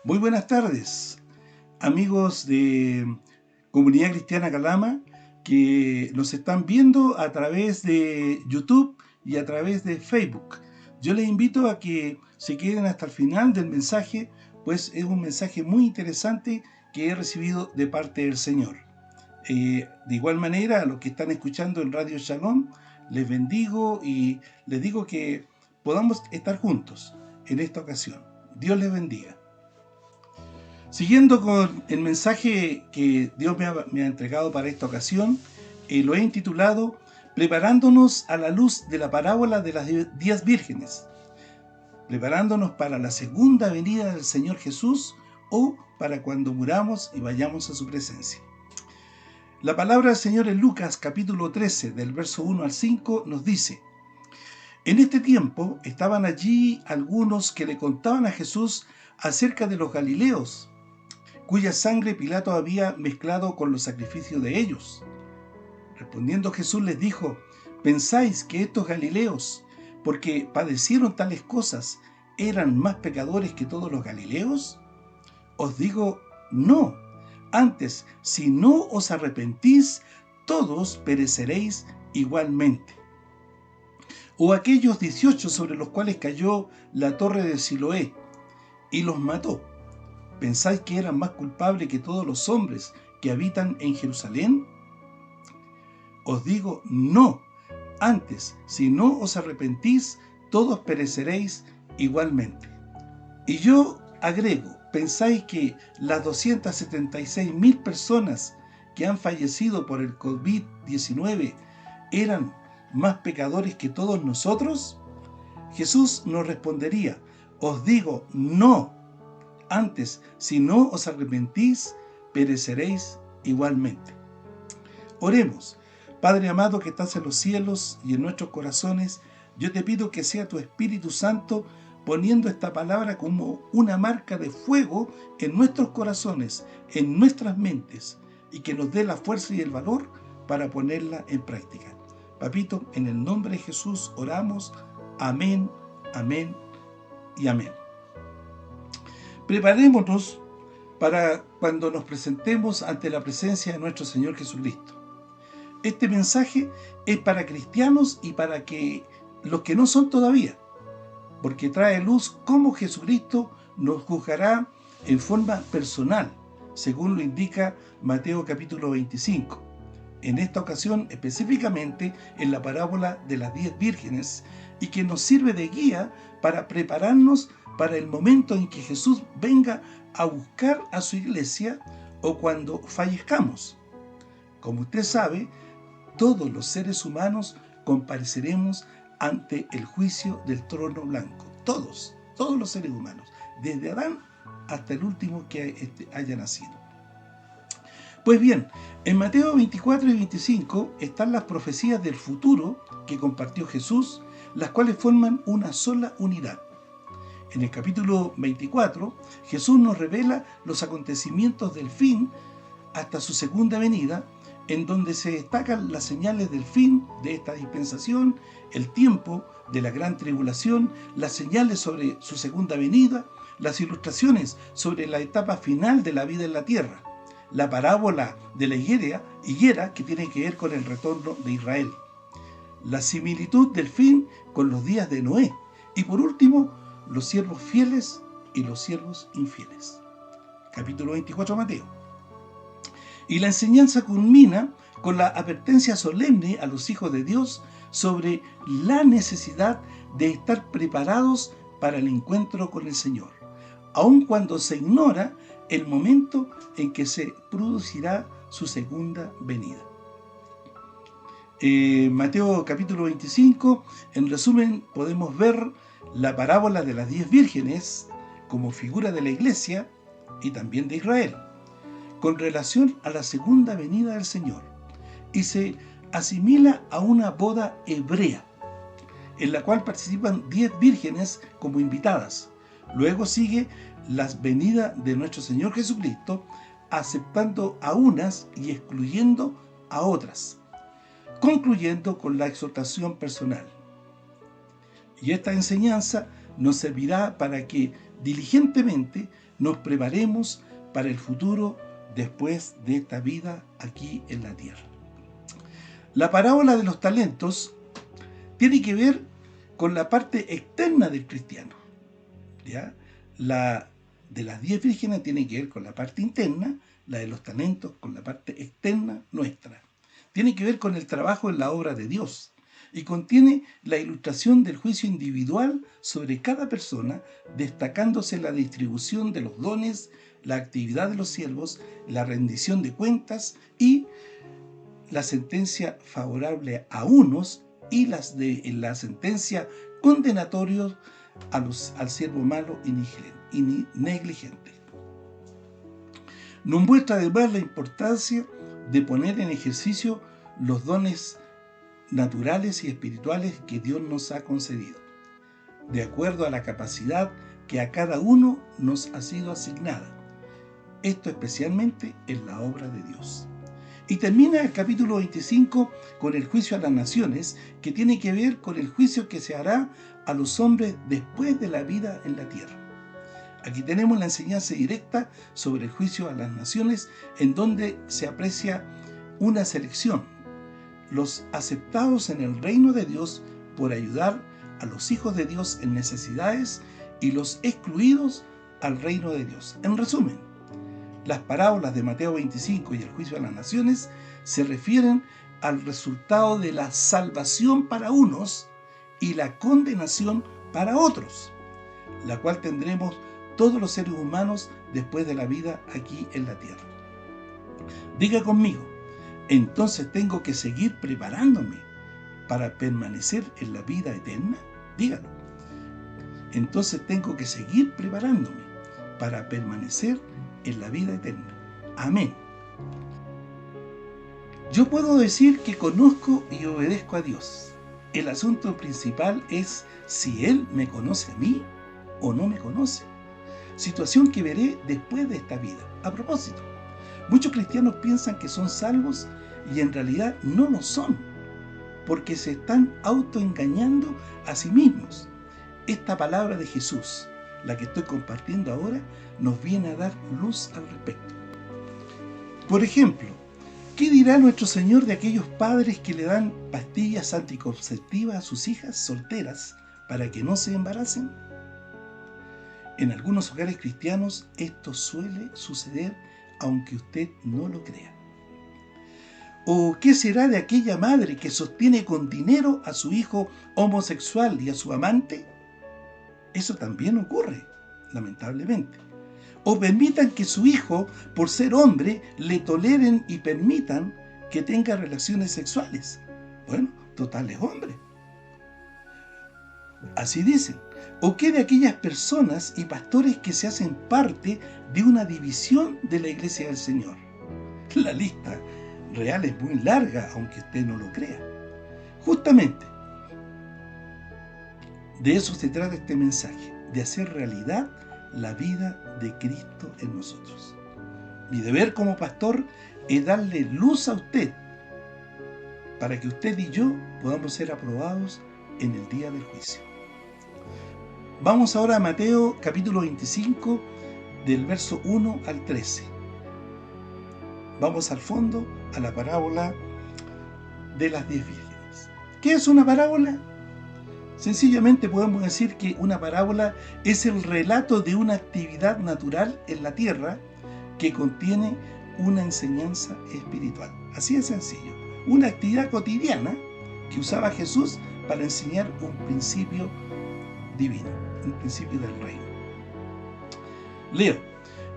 Muy buenas tardes, amigos de Comunidad Cristiana Calama, que nos están viendo a través de YouTube y a través de Facebook. Yo les invito a que se queden hasta el final del mensaje, pues es un mensaje muy interesante que he recibido de parte del Señor. De igual manera, a los que están escuchando en Radio Shalom, les bendigo y les digo que podamos estar juntos en esta ocasión. Dios les bendiga. Siguiendo con el mensaje que Dios me ha entregado para esta ocasión, lo he intitulado Preparándonos a la luz de la parábola de las 10 vírgenes, preparándonos para la segunda venida del Señor Jesús o para cuando muramos y vayamos a su presencia. La palabra del Señor en Lucas capítulo 13, del verso 1 al 5, nos dice: En este tiempo estaban allí algunos que le contaban a Jesús acerca de los galileos, cuya sangre Pilato había mezclado con los sacrificios de ellos. Respondiendo Jesús les dijo: ¿Pensáis que estos galileos, porque padecieron tales cosas, eran más pecadores que todos los galileos? Os digo, no. Antes, si no os arrepentís, todos pereceréis igualmente. O aquellos 18 sobre los cuales cayó la torre de Siloé y los mató, ¿pensáis que eran más culpables que todos los hombres que habitan en Jerusalén? Os digo, no. Antes, si no os arrepentís, todos pereceréis igualmente. Y yo agrego, ¿pensáis que las 276.000 personas que han fallecido por el COVID-19 eran más pecadores que todos nosotros? Jesús nos respondería, os digo, no. Antes, si no os arrepentís, pereceréis igualmente. Oremos. Padre amado que estás en los cielos y en nuestros corazones, yo te pido que sea tu Espíritu Santo poniendo esta palabra como una marca de fuego en nuestros corazones, en nuestras mentes, y que nos dé la fuerza y el valor para ponerla en práctica. Papito, en el nombre de Jesús oramos. Amén, amén y amén. Preparémonos para cuando nos presentemos ante la presencia de nuestro Señor Jesucristo. Este mensaje es para cristianos y para los que no son todavía, porque trae luz cómo Jesucristo nos juzgará en forma personal, según lo indica Mateo capítulo 25. En esta ocasión, específicamente en la parábola de las 10 vírgenes, y que nos sirve de guía para prepararnos para el momento en que Jesús venga a buscar a su iglesia o cuando fallezcamos. Como usted sabe, todos los seres humanos compareceremos ante el juicio del trono blanco. Todos los seres humanos, desde Adán hasta el último que haya nacido. Pues bien, en Mateo 24 y 25 están las profecías del futuro que compartió Jesús, las cuales forman una sola unidad. En el capítulo 24, Jesús nos revela los acontecimientos del fin hasta su segunda venida, en donde se destacan las señales del fin de esta dispensación, el tiempo de la gran tribulación, las señales sobre su segunda venida, las ilustraciones sobre la etapa final de la vida en la tierra, la parábola de la higuera que tiene que ver con el retorno de Israel, la similitud del fin con los días de Noé, y por último, los siervos fieles y los siervos infieles. Capítulo 24 de Mateo. Y la enseñanza culmina con la advertencia solemne a los hijos de Dios sobre la necesidad de estar preparados para el encuentro con el Señor, aun cuando se ignora el momento en que se producirá su segunda venida. Mateo capítulo 25, en resumen, podemos ver la parábola de las 10 vírgenes como figura de la iglesia y también de Israel, con relación a la segunda venida del Señor, y se asimila a una boda hebrea, en la cual participan 10 vírgenes como invitadas. Luego sigue la venida de nuestro Señor Jesucristo, aceptando a unas y excluyendo a otras, concluyendo con la exhortación personal. Y esta enseñanza nos servirá para que diligentemente nos preparemos para el futuro después de esta vida aquí en la tierra. La parábola de los talentos tiene que ver con la parte externa del cristiano, ¿ya? La de las 10 vírgenes tiene que ver con la parte interna, la de los talentos con la parte externa nuestra. Tiene que ver con el trabajo en la obra de Dios y contiene la ilustración del juicio individual sobre cada persona, destacándose la distribución de los dones, la actividad de los siervos, la rendición de cuentas y la sentencia favorable a unos y la sentencia condenatoria al siervo malo y negligente. Nos muestra además la importancia de poner en ejercicio los dones naturales y espirituales que Dios nos ha concedido, de acuerdo a la capacidad que a cada uno nos ha sido asignada. Esto especialmente en la obra de Dios. Y termina el capítulo 25 con el juicio a las naciones, que tiene que ver con el juicio que se hará a los hombres después de la vida en la tierra. Aquí tenemos la enseñanza directa sobre el juicio a las naciones, en donde se aprecia una selección: los aceptados en el reino de Dios por ayudar a los hijos de Dios en necesidades y los excluidos al reino de Dios. En resumen, las parábolas de Mateo 25 y el juicio a las naciones se refieren al resultado de la salvación para unos y la condenación para otros, la cual tendremos todos los seres humanos después de la vida aquí en la tierra. Diga conmigo: entonces tengo que seguir preparándome para permanecer en la vida eterna. Dígalo. Entonces tengo que seguir preparándome para permanecer en la vida eterna. Amén. Yo puedo decir que conozco y obedezco a Dios. El asunto principal es si Él me conoce a mí o no me conoce. Situación que veré después de esta vida. A propósito, muchos cristianos piensan que son salvos y en realidad no lo son, porque se están autoengañando a sí mismos. Esta palabra de Jesús, la que estoy compartiendo ahora, nos viene a dar luz al respecto. Por ejemplo, ¿qué dirá nuestro Señor de aquellos padres que le dan pastillas anticonceptivas a sus hijas solteras para que no se embaracen? En algunos hogares cristianos esto suele suceder, aunque usted no lo crea. ¿O qué será de aquella madre que sostiene con dinero a su hijo homosexual y a su amante? Eso también ocurre, lamentablemente. O permitan que su hijo, por ser hombre, le toleren y permitan que tenga relaciones sexuales. Bueno, total es hombre. Así dicen. ¿O qué de aquellas personas y pastores que se hacen parte de una división de la Iglesia del Señor? La lista real es muy larga, aunque usted no lo crea. Justamente, de eso se trata este mensaje, de hacer realidad la vida de Cristo en nosotros. Mi deber como pastor es darle luz a usted, para que usted y yo podamos ser aprobados en el día del juicio. Vamos ahora a Mateo capítulo 25, del verso 1 al 13. Vamos al fondo, a la parábola de las 10 vírgenes. ¿Qué es una parábola? Sencillamente podemos decir que una parábola es el relato de una actividad natural en la tierra que contiene una enseñanza espiritual. Así de sencillo. Una actividad cotidiana que usaba Jesús para enseñar un principio divino, un principio del reino. Leo: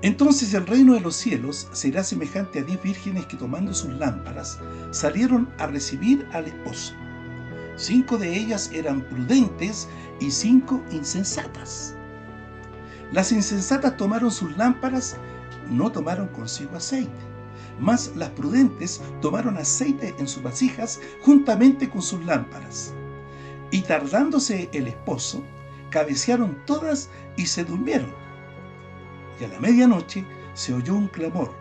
entonces el reino de los cielos será semejante a 10 vírgenes que, tomando sus lámparas, salieron a recibir al esposo. 5 de ellas eran prudentes y 5 insensatas. Las insensatas tomaron sus lámparas, no tomaron consigo aceite, mas las prudentes tomaron aceite en sus vasijas juntamente con sus lámparas. Y tardándose el esposo, cabecearon todas y se durmieron. Y a la medianoche se oyó un clamor: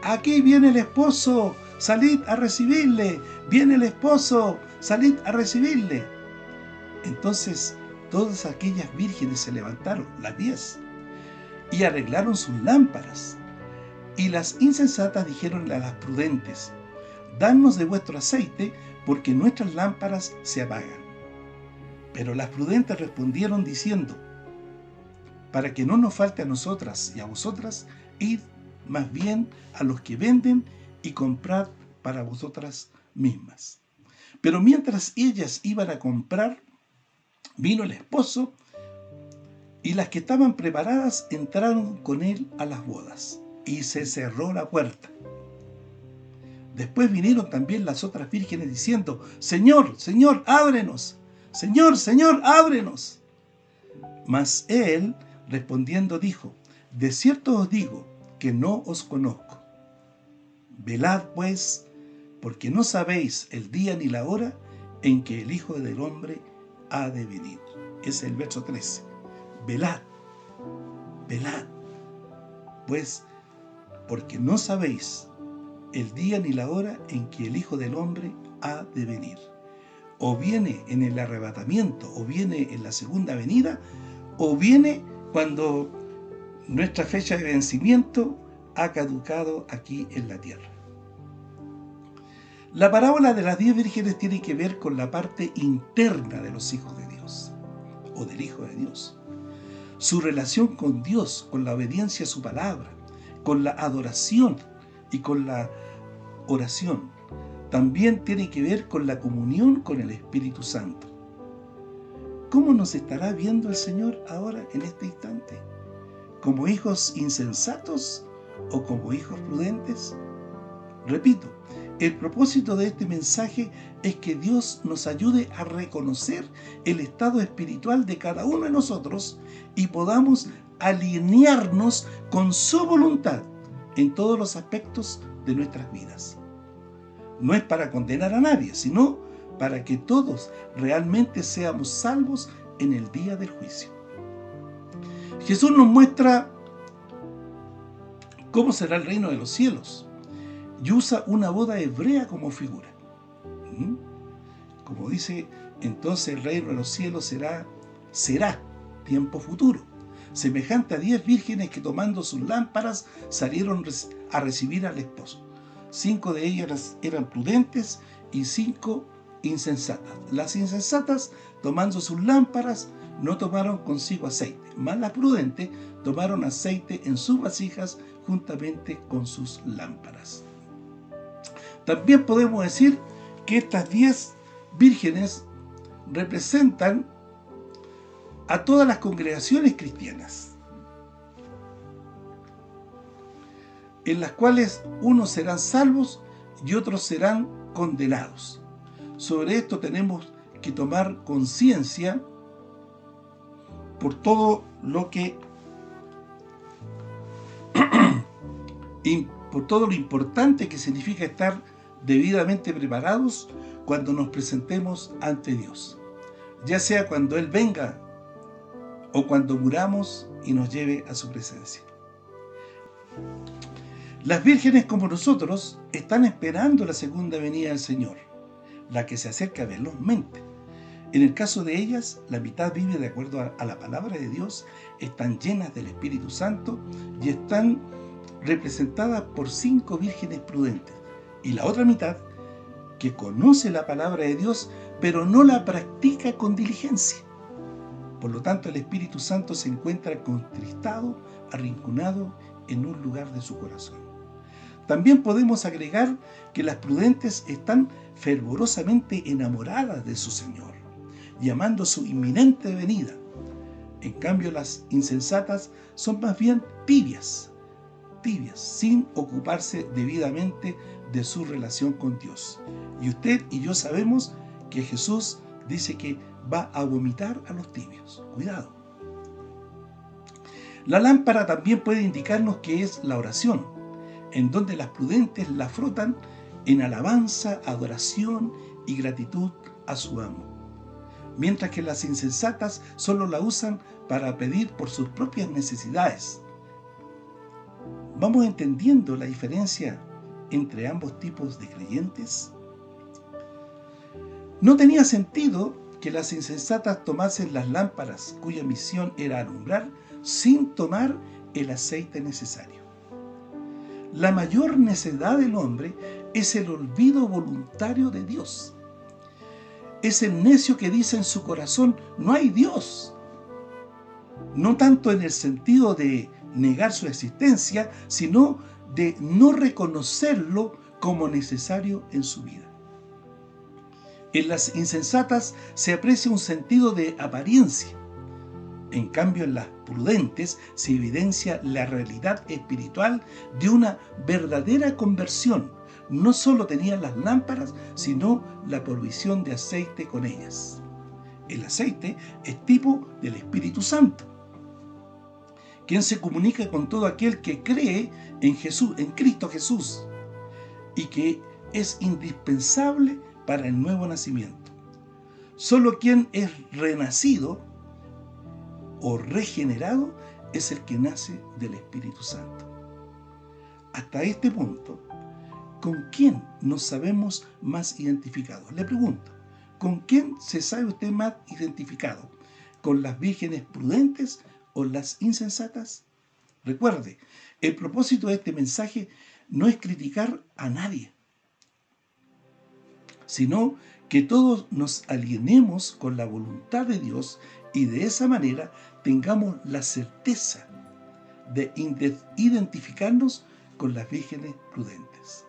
¡aquí viene el esposo! ¡Salid a recibirle! ¡Viene el esposo! ¡Salid a recibirle! Entonces todas aquellas vírgenes se levantaron, las 10, y arreglaron sus lámparas. Y las insensatas dijeron a las prudentes: Dadnos de vuestro aceite, porque nuestras lámparas se apagan. Pero las prudentes respondieron diciendo: Para que no nos falte a nosotras y a vosotras, id más bien a los que venden y comprad para vosotras mismas. Pero mientras ellas iban a comprar, vino el esposo, y las que estaban preparadas entraron con él a las bodas, y se cerró la puerta. Después vinieron también las otras vírgenes diciendo: Señor, Señor, ábrenos. Señor, Señor, ábrenos. Mas él, respondiendo, dijo: De cierto os digo que no os conozco. Velad, pues, porque no sabéis el día ni la hora en que el Hijo del Hombre ha de venir. Ese es el verso 13. Velad, velad, pues, porque no sabéis el día ni la hora en que el Hijo del Hombre ha de venir. O viene en el arrebatamiento, o viene en la segunda venida, o viene cuando nuestra fecha de vencimiento ha caducado aquí en la tierra. La parábola de las 10 vírgenes tiene que ver con la parte interna de los hijos de Dios, o del Hijo de Dios. Su relación con Dios, con la obediencia a su palabra, con la adoración y con la oración. También tiene que ver con la comunión con el Espíritu Santo. ¿Cómo nos estará viendo el Señor ahora, en este instante? ¿Como hijos insensatos o como hijos prudentes? Repito, el propósito de este mensaje es que Dios nos ayude a reconocer el estado espiritual de cada uno de nosotros y podamos alinearnos con su voluntad en todos los aspectos de nuestras vidas. No es para condenar a nadie, sino para que todos realmente seamos salvos en el día del juicio. Jesús nos muestra cómo será el reino de los cielos y usa una boda hebrea como figura. Como dice, entonces el reino de los cielos será tiempo futuro, semejante a 10 vírgenes que tomando sus lámparas salieron a recibir al esposo. 5 de ellas eran prudentes y 5 insensatas. Las insensatas, tomando sus lámparas, no tomaron consigo aceite, mas las prudentes tomaron aceite en sus vasijas juntamente con sus lámparas. También podemos decir que estas 10 vírgenes representan a todas las congregaciones cristianas, en las cuales unos serán salvos y otros serán condenados. Sobre esto tenemos que tomar conciencia por todo lo importante que significa estar debidamente preparados cuando nos presentemos ante Dios, ya sea cuando Él venga o cuando muramos y nos lleve a su presencia. Las vírgenes, como nosotros, están esperando la segunda venida del Señor, la que se acerca velozmente. En el caso de ellas, la mitad vive de acuerdo a la palabra de Dios, están llenas del Espíritu Santo y están representadas por 5 vírgenes prudentes. Y la otra mitad, que conoce la palabra de Dios, pero no la practica con diligencia. Por lo tanto, el Espíritu Santo se encuentra contristado, arrinconado en un lugar de su corazón. También podemos agregar que las prudentes están fervorosamente enamoradas de su Señor y amando su inminente venida. En cambio, las insensatas son más bien tibias, sin ocuparse debidamente de su relación con Dios. Y usted y yo sabemos que Jesús dice que va a vomitar a los tibios. Cuidado. La lámpara también puede indicarnos que es la oración, en donde las prudentes la frotan en alabanza, adoración y gratitud a su amo, mientras que las insensatas solo la usan para pedir por sus propias necesidades. ¿Vamos entendiendo la diferencia entre ambos tipos de creyentes? No tenía sentido que las insensatas tomasen las lámparas, cuya misión era alumbrar, sin tomar el aceite necesario. La mayor necedad del hombre es el olvido voluntario de Dios. Es el necio que dice en su corazón, no hay Dios. No tanto en el sentido de negar su existencia, sino de no reconocerlo como necesario en su vida. En las insensatas se aprecia un sentido de apariencia. En cambio, en las prudentes se evidencia la realidad espiritual de una verdadera conversión. No solo tenían las lámparas, sino la provisión de aceite con ellas. El aceite es tipo del Espíritu Santo, quien se comunica con todo aquel que cree en Jesús, en Cristo Jesús, y que es indispensable para el nuevo nacimiento. Solo quien es renacido o regenerado es el que nace del Espíritu Santo. Hasta este punto, ¿con quién nos sabemos más identificados? Le pregunto, ¿con quién se sabe usted más identificado? ¿Con las vírgenes prudentes o las insensatas? Recuerde, el propósito de este mensaje no es criticar a nadie, sino que todos nos alineemos con la voluntad de Dios y de esa manera tengamos la certeza de identificarnos con las vírgenes prudentes.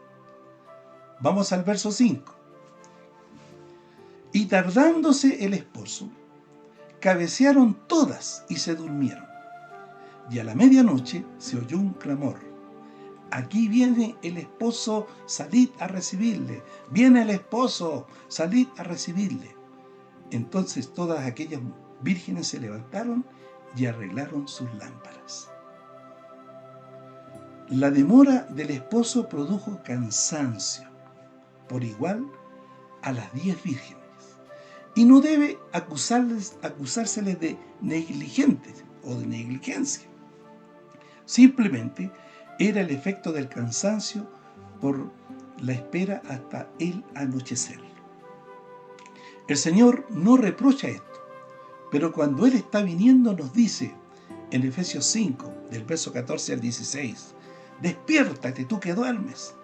Vamos al verso 5. Y tardándose el esposo, cabecearon todas y se durmieron. Y a la medianoche se oyó un clamor: aquí viene el esposo, salid a recibirle. Viene el esposo, salid a recibirle. Entonces todas aquellas vírgenes se levantaron y arreglaron sus lámparas. La demora del esposo produjo cansancio por igual a las 10 vírgenes. Y no debe acusárseles de negligentes o de negligencia. Simplemente era el efecto del cansancio por la espera hasta el anochecer. El Señor no reprocha esto, pero cuando Él está viniendo nos dice en Efesios 5, del verso 14 al 16, despiértate tú que duermes,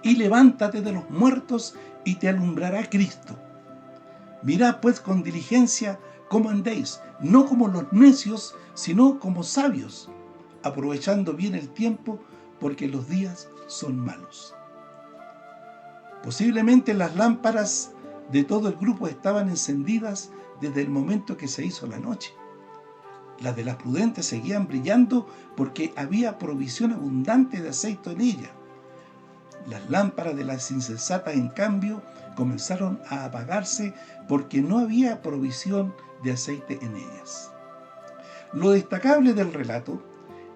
y levántate de los muertos y te alumbrará Cristo. Mirad pues con diligencia cómo andéis, no como los necios, sino como sabios, aprovechando bien el tiempo, porque los días son malos. Posiblemente las lámparas de todo el grupo estaban encendidas desde el momento que se hizo la noche. Las de las prudentes seguían brillando porque había provisión abundante de aceite en ellas. Las lámparas de las insensatas, en cambio, comenzaron a apagarse porque no había provisión de aceite en ellas. Lo destacable del relato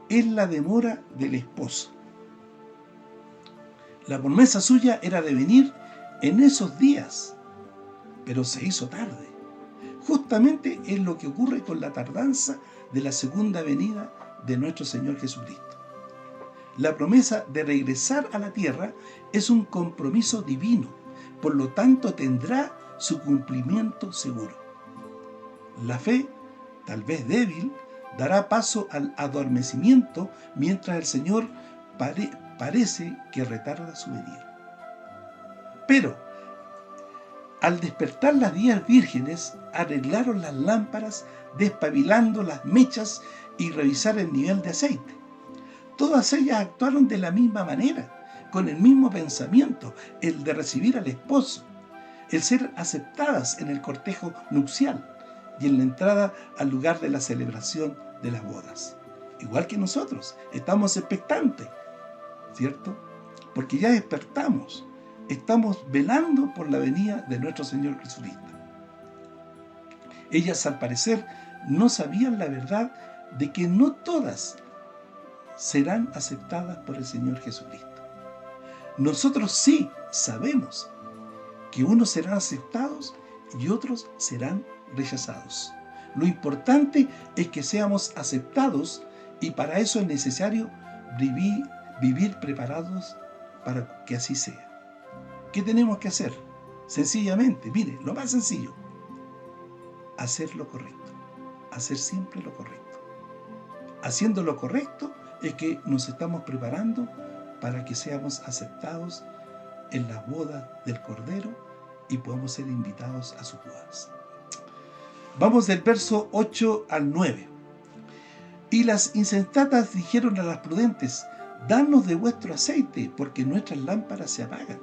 es la demora del esposo. La promesa suya era de venir en esos días, pero se hizo tarde. Justamente es lo que ocurre con la tardanza de la segunda venida de nuestro Señor Jesucristo. La promesa de regresar a la tierra es un compromiso divino, por lo tanto tendrá su cumplimiento seguro. La fe, tal vez débil, dará paso al adormecimiento mientras el Señor parece que retarda su venida. Pero, al despertar las 10 vírgenes, arreglaron las lámparas, despabilando las mechas y revisar el nivel de aceite. Todas ellas actuaron de la misma manera, con el mismo pensamiento, el de recibir al esposo, el ser aceptadas en el cortejo nupcial y en la entrada al lugar de la celebración de las bodas. Igual que nosotros, estamos expectantes, ¿cierto? Porque ya despertamos, estamos velando por la venida de nuestro Señor Jesucristo. Ellas, al parecer, no sabían la verdad de que no todas serán aceptadas por el Señor Jesucristo. Nosotros sí sabemos que unos serán aceptados y otros serán rechazados. Lo importante es que seamos aceptados, y para eso es necesario vivir preparados para que así sea. ¿Qué tenemos que hacer? Sencillamente, mire, lo más sencillo, hacer lo correcto, hacer siempre lo correcto. haciendo lo correcto, es que nos estamos preparando para que seamos aceptados en las bodas del Cordero y podamos ser invitados a sus bodas. Vamos del verso 8 al 9. Y las insensatas dijeron a las prudentes: danos de vuestro aceite, porque nuestras lámparas se apagan.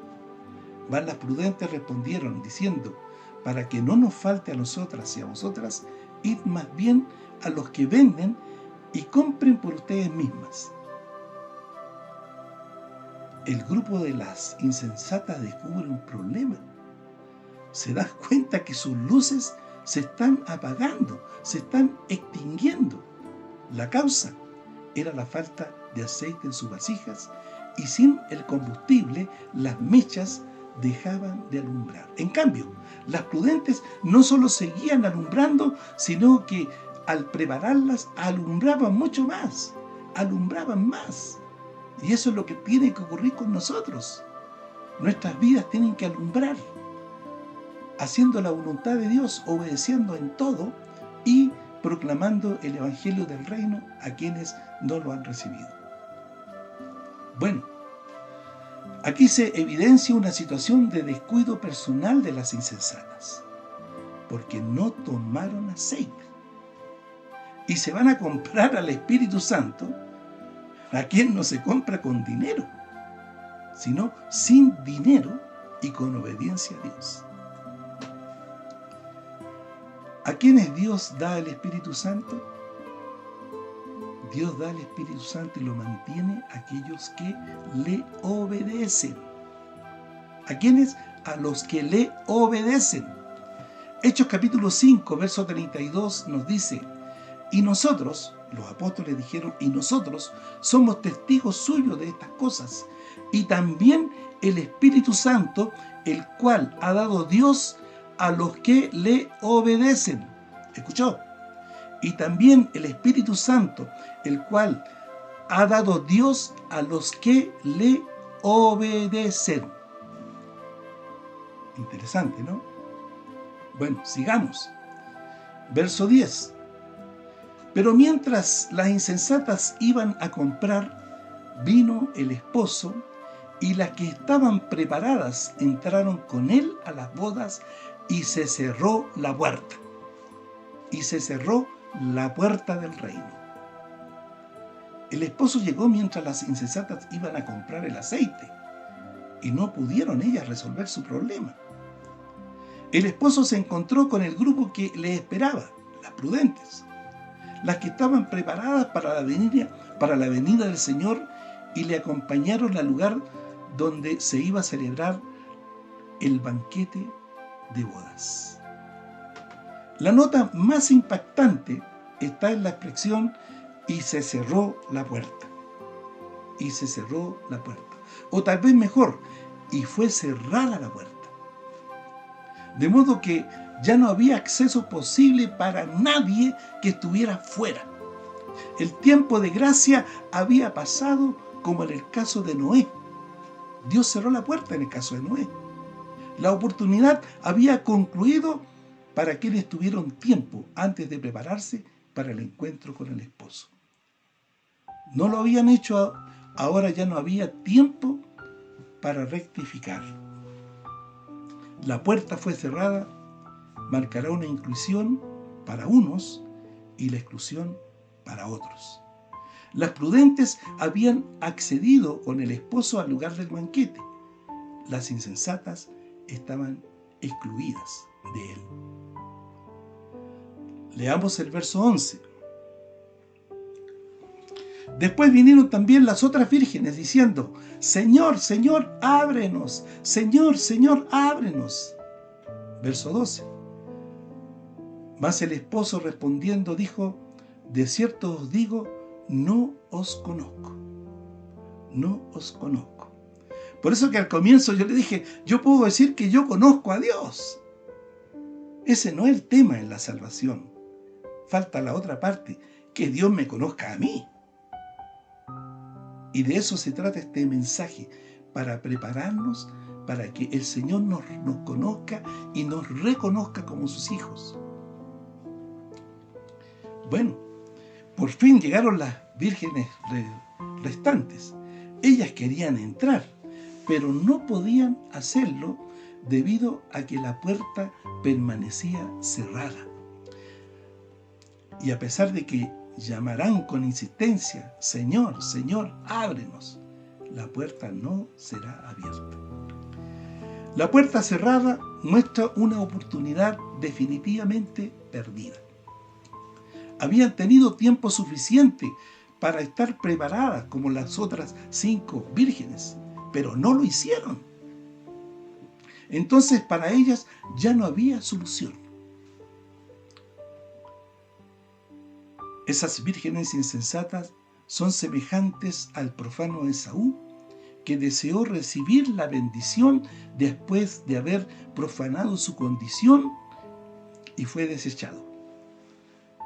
Mas las prudentes respondieron diciendo: para que no nos falte a nosotras y a vosotras, id más bien a los que venden y compren por ustedes mismas. El grupo de las insensatas descubre un problema. Se dan cuenta que sus luces se están apagando, se están extinguiendo. La causa era la falta de aceite en sus vasijas, y sin el combustible las mechas dejaban de alumbrar. En cambio, las prudentes no solo seguían alumbrando, sino que al prepararlas alumbraban mucho más, alumbraban más. Y eso es lo que tiene que ocurrir con nosotros. Nuestras vidas tienen que alumbrar, haciendo la voluntad de Dios, obedeciendo en todo y proclamando el Evangelio del Reino a quienes no lo han recibido. Bueno, aquí se evidencia una situación de descuido personal de las insensatas, porque no tomaron aceite. Y se van a comprar al Espíritu Santo, a quien no se compra con dinero, sino sin dinero y con obediencia a Dios. ¿A quiénes Dios da el Espíritu Santo? Dios da el Espíritu Santo y lo mantiene a aquellos que le obedecen. ¿A quiénes? A los que le obedecen. Hechos capítulo 5, verso 32 nos dice: y nosotros, los apóstoles dijeron, y nosotros somos testigos suyos de estas cosas, y también el Espíritu Santo, el cual ha dado Dios a los que le obedecen. ¿Escuchó? Y también el Espíritu Santo, el cual ha dado Dios a los que le obedecen. Interesante, ¿no? Bueno, sigamos. Verso 10. Pero mientras las insensatas iban a comprar, vino el esposo, y las que estaban preparadas entraron con él a las bodas, y se cerró la puerta. Y se cerró la puerta del reino. El esposo llegó mientras las insensatas iban a comprar el aceite, y no pudieron ellas resolver su problema. El esposo se encontró con el grupo que le esperaba, las prudentes, las que estaban preparadas para la venida del Señor, y le acompañaron al lugar donde se iba a celebrar el banquete de bodas. La nota más impactante está en la expresión: y se cerró la puerta. Y se cerró la puerta. O tal vez mejor, y fue cerrada la puerta. De modo que ya no había acceso posible para nadie que estuviera fuera. El tiempo de gracia había pasado, como en el caso de Noé. Dios cerró la puerta en el caso de Noé. La oportunidad había concluido para quienes tuvieron tiempo antes de prepararse para el encuentro con el esposo. No lo habían hecho, ahora ya no había tiempo para rectificar. La puerta fue cerrada, marcará una inclusión para unos y la exclusión para otros. Las prudentes habían accedido con el esposo al lugar del banquete. Las insensatas estaban excluidas de él. Leamos el verso 11. Después vinieron también las otras vírgenes diciendo: Señor, Señor, ábrenos. Señor, Señor, ábrenos. Verso 12. Mas el esposo respondiendo dijo: de cierto os digo, no os conozco. No os conozco. Por eso que al comienzo yo le dije, yo puedo decir que yo conozco a Dios. Ese no es el tema en la salvación. Falta la otra parte, que Dios me conozca a mí. Y de eso se trata este mensaje, para prepararnos para que el Señor nos conozca y nos reconozca como sus hijos. Bueno, Por fin llegaron las vírgenes restantes. Ellas querían entrar, pero no podían hacerlo debido a que la puerta permanecía cerrada. Y a pesar de que llamarán con insistencia, Señor, Señor, ábrenos, la puerta no será abierta. La puerta cerrada muestra una oportunidad definitivamente perdida. Habían tenido tiempo suficiente para estar preparadas como las otras 5 vírgenes, pero no lo hicieron. Entonces para ellas ya no había solución. Esas vírgenes insensatas son semejantes al profano Esaú, que deseó recibir la bendición después de haber profanado su condición y fue desechado.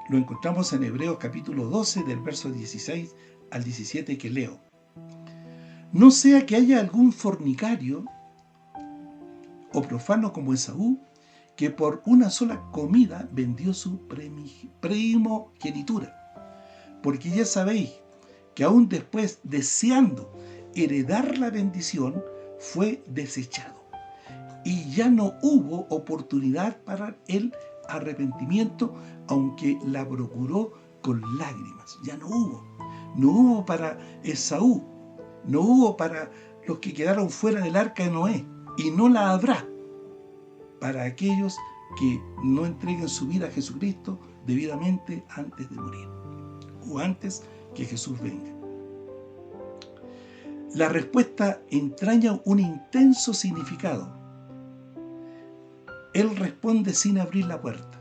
Lo encontramos en Hebreos capítulo 12 del verso 16 al 17 que leo. No sea que haya algún fornicario o profano como Esaú, que por una sola comida vendió su primogenitura. Porque ya sabéis que aún después, deseando heredar la bendición, fue desechado. Y ya no hubo oportunidad para el arrepentimiento, aunque la procuró con lágrimas. Ya no hubo. No hubo para Esaú. No hubo para los que quedaron fuera del arca de Noé. Y no la habrá para aquellos que no entreguen su vida a Jesucristo debidamente antes de morir o antes que Jesús venga. La respuesta entraña un intenso significado. Él responde sin abrir la puerta.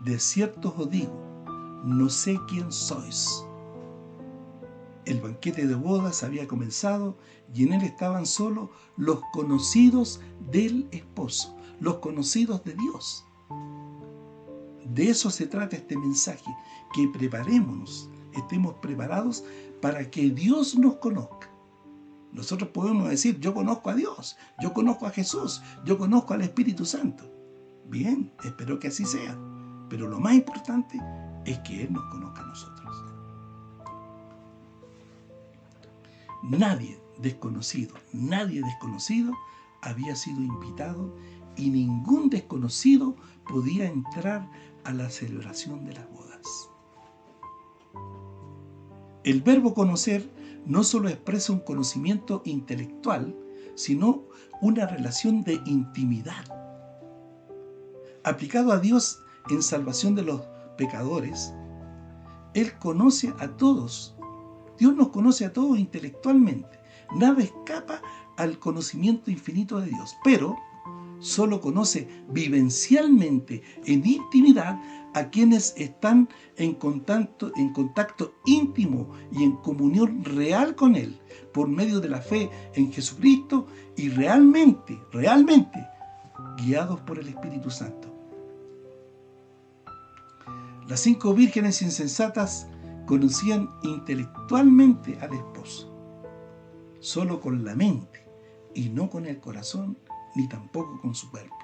De cierto os digo, no sé quién sois. El banquete de bodas había comenzado y en él estaban solo los conocidos del esposo, los conocidos de Dios. De eso se trata este mensaje, que preparémonos, estemos preparados para que Dios nos conozca. Nosotros podemos decir, yo conozco a Dios, yo conozco a Jesús, yo conozco al Espíritu Santo. Bien, espero que así sea. Pero lo más importante es que Él nos conozca a nosotros. Nadie desconocido había sido invitado y ningún desconocido podía entrar a la celebración de las bodas. El verbo conocer no solo expresa un conocimiento intelectual, sino una relación de intimidad. Aplicado a Dios en salvación de los pecadores, Él conoce a todos. Dios nos conoce a todos intelectualmente. Nada escapa al conocimiento infinito de Dios, pero solo conoce vivencialmente, en intimidad, a quienes están en contacto íntimo y en comunión real con Él, por medio de la fe en Jesucristo y realmente, guiados por el Espíritu Santo. Las 5 vírgenes insensatas conocían intelectualmente al esposo, solo con la mente y no con el corazón, ni tampoco con su cuerpo.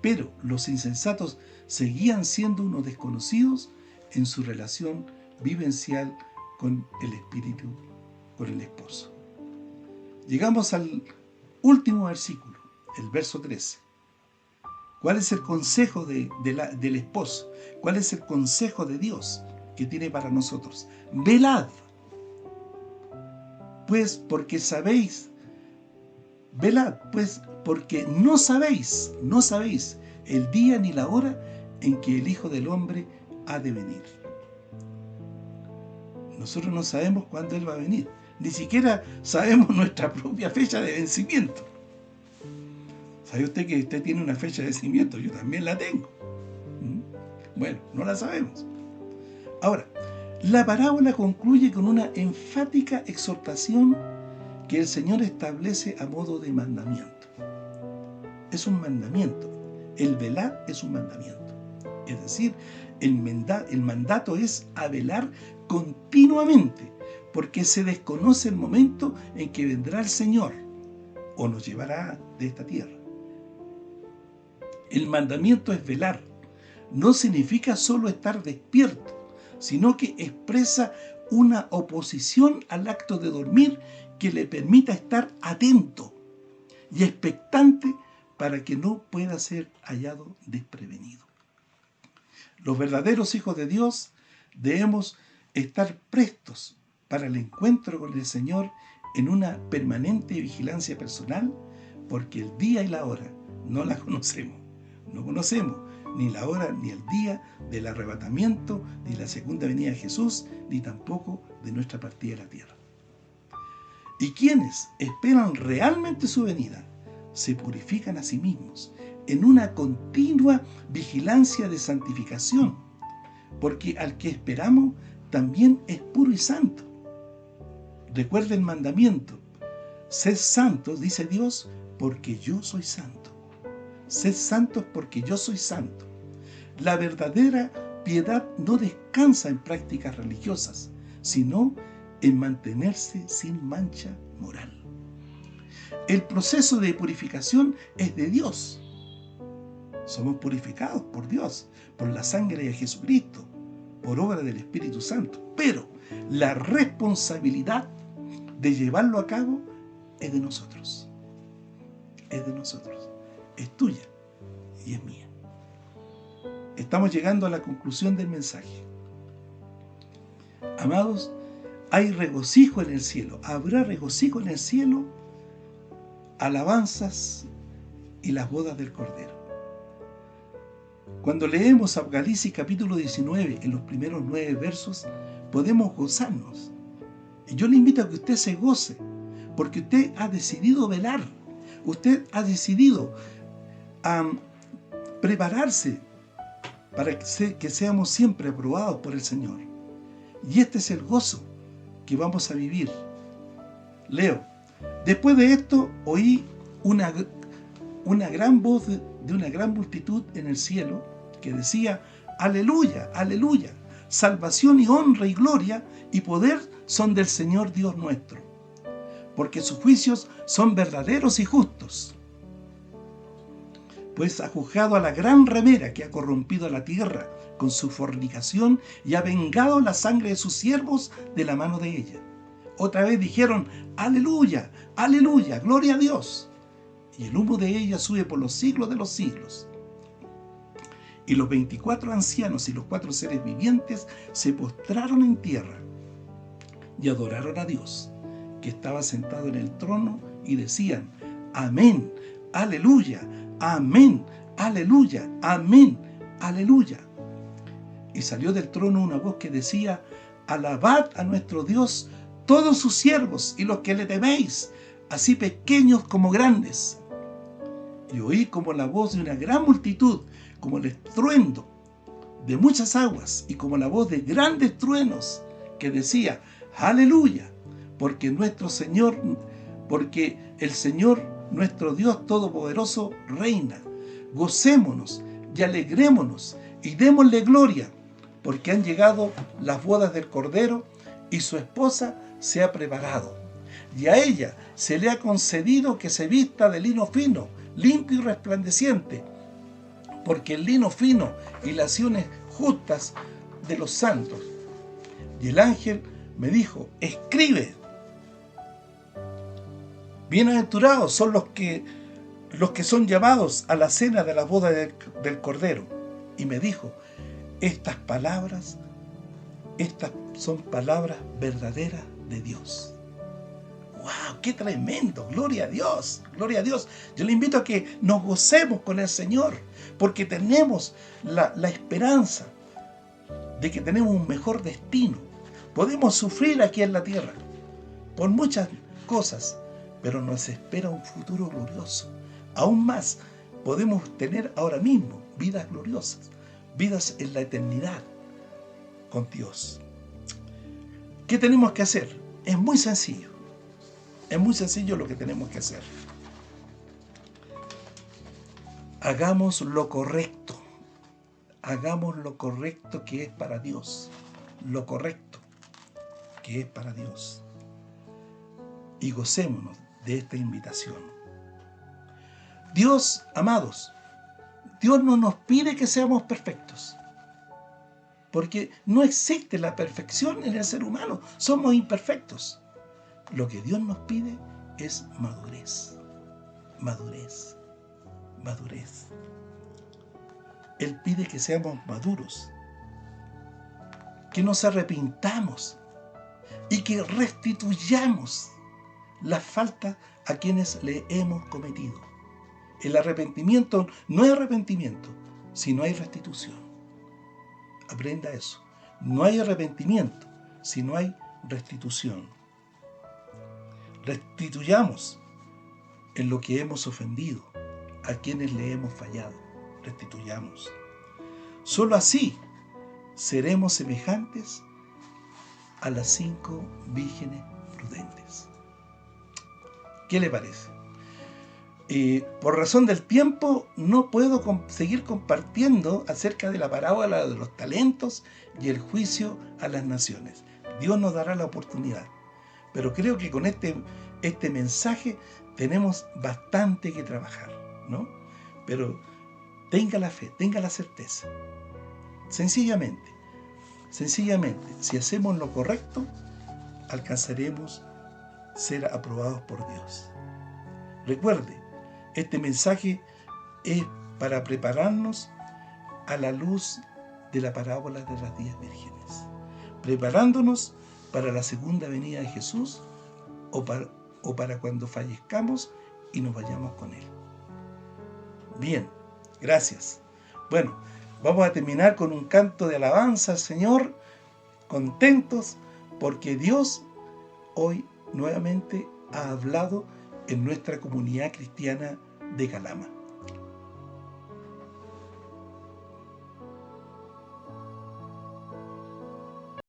Pero los insensatos seguían siendo unos desconocidos en su relación vivencial con el espíritu, con el esposo. Llegamos al último versículo, el verso 13. ¿Cuál es el consejo del esposo? ¿Cuál es el consejo de Dios que tiene para nosotros? Velad, pues porque sabéis, velad, pues porque no sabéis el día ni la hora en que el Hijo del Hombre ha de venir. Nosotros no sabemos cuándo Él va a venir. Ni siquiera sabemos nuestra propia fecha de vencimiento. ¿Sabe usted que usted tiene una fecha de vencimiento? Yo también la tengo. Bueno, no la sabemos. Ahora, la parábola concluye con una enfática exhortación que el Señor establece a modo de mandamiento. Es un mandamiento. El velar es un mandamiento. Es decir, el mandato es a velar continuamente, porque se desconoce el momento en que vendrá el Señor o nos llevará de esta tierra. El mandamiento es velar. No significa solo estar despierto, sino que expresa una oposición al acto de dormir que le permita estar atento y expectante para que no pueda ser hallado desprevenido. Los verdaderos hijos de Dios debemos estar prestos para el encuentro con el Señor en una permanente vigilancia personal, porque el día y la hora no la conocemos. No conocemos ni la hora ni el día del arrebatamiento, ni la segunda venida de Jesús, ni tampoco de nuestra partida de la tierra. Y quienes esperan realmente su venida, se purifican a sí mismos en una continua vigilancia de santificación, porque al que esperamos también es puro y santo. Recuerda el mandamiento: sed santos, dice Dios, porque yo soy santo. Sed santos porque yo soy santo. La verdadera piedad no descansa en prácticas religiosas, sino en mantenerse sin mancha moral. El proceso de purificación es de Dios. Somos purificados por Dios, por la sangre de Jesucristo, por obra del Espíritu Santo. Pero la responsabilidad de llevarlo a cabo es de nosotros. Es de nosotros. Es tuya y es mía. Estamos llegando a la conclusión del mensaje. Amados, hay regocijo en el cielo. Habrá regocijo en el cielo, alabanzas y las bodas del Cordero. Cuando leemos Apocalipsis capítulo 19, en los primeros 9 versos, podemos gozarnos. Y yo le invito a que usted se goce, porque usted ha decidido velar. Usted ha decidido prepararse para que seamos siempre aprobados por el Señor. Y este es el gozo que vamos a vivir. Leo: después de esto oí una gran voz de una gran multitud en el cielo que decía: aleluya, aleluya, salvación y honra y gloria y poder son del Señor Dios nuestro, porque sus juicios son verdaderos y justos. Pues ha juzgado a la gran ramera que ha corrompido a la tierra con su fornicación y ha vengado la sangre de sus siervos de la mano de ella. Otra vez dijeron: aleluya, aleluya, gloria a Dios. Y el humo de ella sube por los siglos de los siglos. Y los 24 ancianos y los 4 seres vivientes se postraron en tierra y adoraron a Dios, que estaba sentado en el trono, y decían: amén, aleluya, amén, aleluya, amén, aleluya. Y salió del trono una voz que decía: alabad a nuestro Dios todos sus siervos y los que le teméis, así pequeños como grandes. Y oí como la voz de una gran multitud, como el estruendo de muchas aguas y como la voz de grandes truenos, que decía: aleluya, porque el Señor nuestro Dios Todopoderoso reina. Gocémonos y alegrémonos y démosle gloria, porque han llegado las bodas del Cordero y su esposa se ha preparado. Y a ella se le ha concedido que se vista de lino fino, limpio y resplandeciente, porque el lino fino y las acciones justas de los santos. Y el ángel me dijo: escribe, bienaventurados son los que son llamados a la cena de la boda del Cordero. Y me dijo: estas son palabras verdaderas de Dios. ¡Wow! ¡Qué tremendo! ¡Gloria a Dios! ¡Gloria a Dios! Yo le invito a que nos gocemos con el Señor, porque tenemos la esperanza de que tenemos un mejor destino. Podemos sufrir aquí en la tierra por muchas cosas, pero nos espera un futuro glorioso. Aún más, podemos tener ahora mismo vidas gloriosas, vidas en la eternidad con Dios. ¿Qué tenemos que hacer? Es muy sencillo. Es muy sencillo lo que tenemos que hacer. Hagamos lo correcto. Hagamos lo correcto que es para Dios. Lo correcto que es para Dios. Y gocémonos de esta invitación. Dios, amados, Dios no nos pide que seamos perfectos, porque no existe la perfección en el ser humano, somos imperfectos. Lo que Dios nos pide es madurez, madurez, madurez. Él pide que seamos maduros, que nos arrepintamos y que restituyamos las faltas a quienes le hemos cometido. El arrepentimiento no es arrepentimiento si no hay restitución. Aprenda eso. No hay arrepentimiento si no hay restitución. Restituyamos en lo que hemos ofendido, a quienes le hemos fallado. Restituyamos. Solo así seremos semejantes a las 5 vírgenes prudentes. ¿Qué le parece? Por razón del tiempo no puedo seguir compartiendo acerca de la parábola de los talentos y el juicio a las naciones. Dios nos dará la oportunidad. Pero creo que con este mensaje tenemos bastante que trabajar, ¿no? Pero tenga la fe, tenga la certeza. Sencillamente, si hacemos lo correcto, alcanzaremos ser aprobados por Dios. Recuerde, este mensaje es para prepararnos a la luz de la parábola de las 10 vírgenes, preparándonos para la segunda venida de Jesús o para cuando fallezcamos y nos vayamos con Él. Bien, gracias. Bueno, vamos a terminar con un canto de alabanza al Señor, contentos porque Dios hoy nuevamente ha hablado en nuestra comunidad cristiana de Calama.